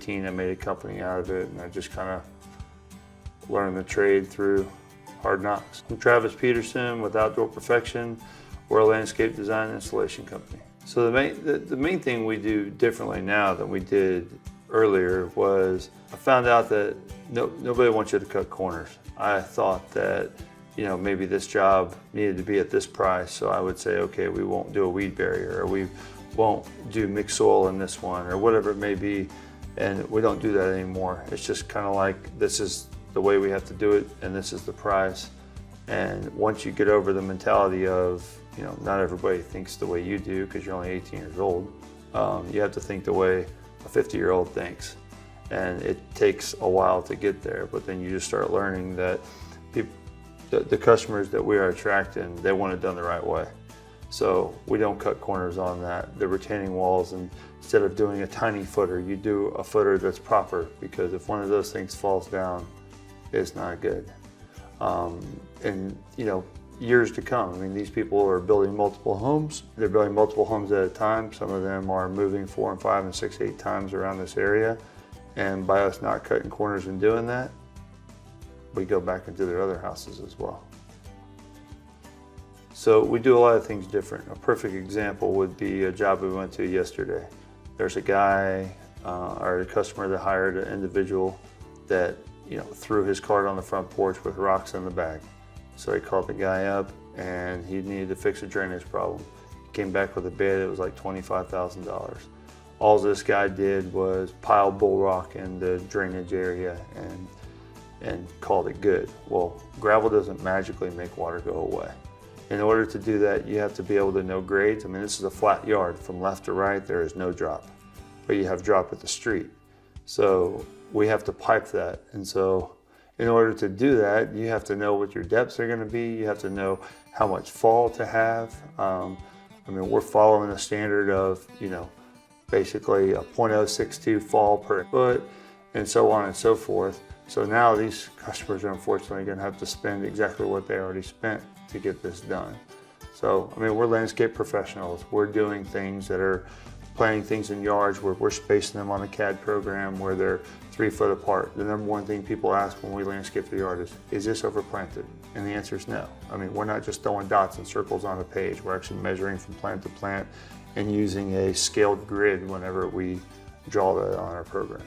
18, I made a company out of it, and I just kind of learned the trade through hard knocks. I'm Travis Peterson with Outdoor Perfection. We're a landscape design and installation company. So the main thing we do differently now than we did earlier was I found out that nobody wants you to cut corners. I thought that maybe this job needed to be at this price, so I would say, okay, we won't do a weed barrier, or we won't do mixed soil in this one, or whatever it may be, and we don't do that anymore. It's just kind of like, this is the way we have to do it, and this is the price. And once you get over the mentality of, not everybody thinks the way you do because you're only 18 years old, you have to think the way a 50-year-old thinks. And it takes a while to get there, but then you just start learning that the customers that we are attracting, they want it done the right way. So we don't cut corners on that. The retaining walls, and instead of doing a tiny footer, you do a footer that's proper, because if one of those things falls down, it's not good. And years to come, I mean, these people are building multiple homes. They're building multiple homes at a time. Some of them are moving 4 and 5 and 6, 8 times around this area. And by us not cutting corners and doing that, we go back into their other houses as well. So we do a lot of things different. A perfect example would be a job we went to yesterday. There's a guy, or a customer that hired an individual that threw his cart on the front porch with rocks in the bag. So he called the guy up, and he needed to fix a drainage problem. He came back with a bid. It was like $25,000. All this guy did was pile bull rock in the drainage area and called it good. Well, gravel doesn't magically make water go away. In order to do that, you have to be able to know grades. I mean, this is a flat yard. From left to right, there is no drop, but you have drop at the street. So we have to pipe that. And so in order to do that, you have to know what your depths are going to be. You have to know how much fall to have. I mean, we're following a standard of, basically a 0.062 fall per foot, and so on and so forth. So now these customers are unfortunately going to have to spend exactly what they already spent to get this done. So, I mean, we're landscape professionals. We're doing things that are planting things in yards where we're spacing them on a CAD program where they're 3 foot apart. The number one thing people ask when we landscape the yard is this overplanted? And the answer is no. I mean, we're not just throwing dots and circles on a page. We're actually measuring from plant to plant and using a scaled grid whenever we draw that on our program.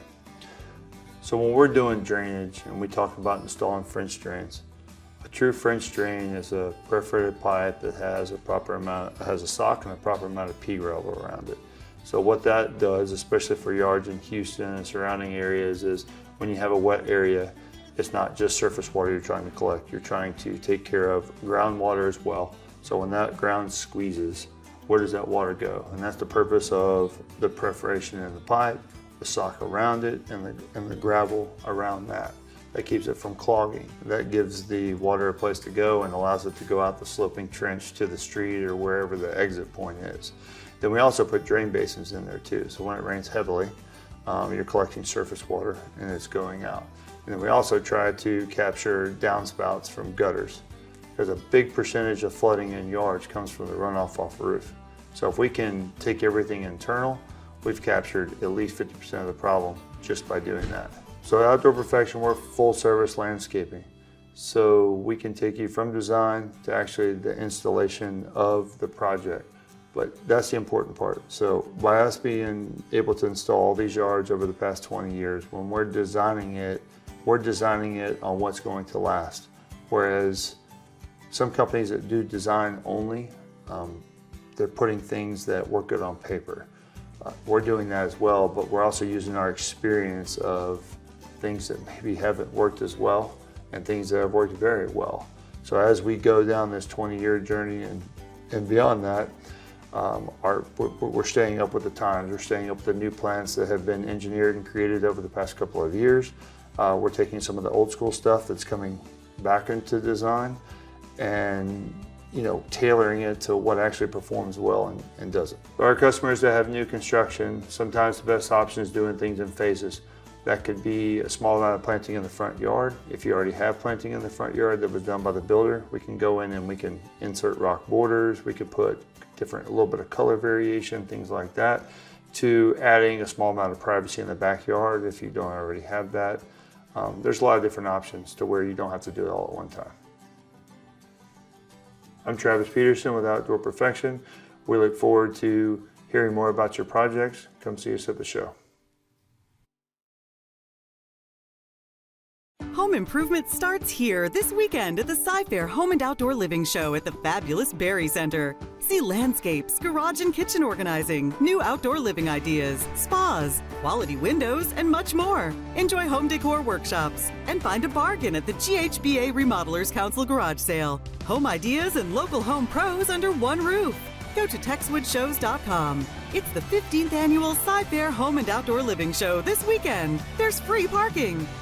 So when we're doing drainage and we talk about installing French drains, a true French drain is a perforated pipe that has a sock and a proper amount of pea gravel around it. So what that does, especially for yards in Houston and surrounding areas, is when you have a wet area, it's not just surface water you're trying to collect. You're trying to take care of groundwater as well. So when that ground squeezes, where does that water go? And that's the purpose of the perforation in the pipe, the sock around it, and the gravel around that. That keeps it from clogging. That gives the water a place to go and allows it to go out the sloping trench to the street or wherever the exit point is. Then we also put drain basins in there too. So when it rains heavily, you're collecting surface water and it's going out. And then we also try to capture downspouts from gutters, because a big percentage of flooding in yards comes from the runoff off the roof. So if we can take everything internal, we've captured at least 50% of the problem just by doing that. So at Outdoor Perfection, we're full service landscaping. So we can take you from design to actually the installation of the project. But that's the important part. So by us being able to install all these yards over the past 20 years, when we're designing it on what's going to last. Whereas some companies that do design only, they're putting things that work good on paper. We're doing that as well, but we're also using our experience of things that maybe haven't worked as well and things that have worked very well. So as we go down this 20-year journey and beyond that, we're staying up with the times. We're staying up with the new plans that have been engineered and created over the past couple of years. We're taking some of the old school stuff that's coming back into design and tailoring it to what actually performs well and doesn't. For our customers that have new construction, sometimes the best option is doing things in phases. That could be a small amount of planting in the front yard. If you already have planting in the front yard that was done by the builder, we can go in and we can insert rock borders. We could put a little bit of color variation, things like that, to adding a small amount of privacy in the backyard if you don't already have that. There's a lot of different options to where you don't have to do it all at one time. I'm Travis Peterson with Outdoor Perfection. We look forward to hearing more about your projects. Come see us at the show. Home improvement starts here this weekend at the Sci-Fair Home and Outdoor Living Show at the fabulous Berry Center. See landscapes, garage and kitchen organizing, new outdoor living ideas, spas, quality windows, and much more. Enjoy home decor workshops and find a bargain at the GHBA Remodelers Council garage sale. Home ideas and local home pros under one roof. Go to TexwoodShows.com. It's the 15th annual Sci-Fair Home and Outdoor Living Show this weekend. There's free parking.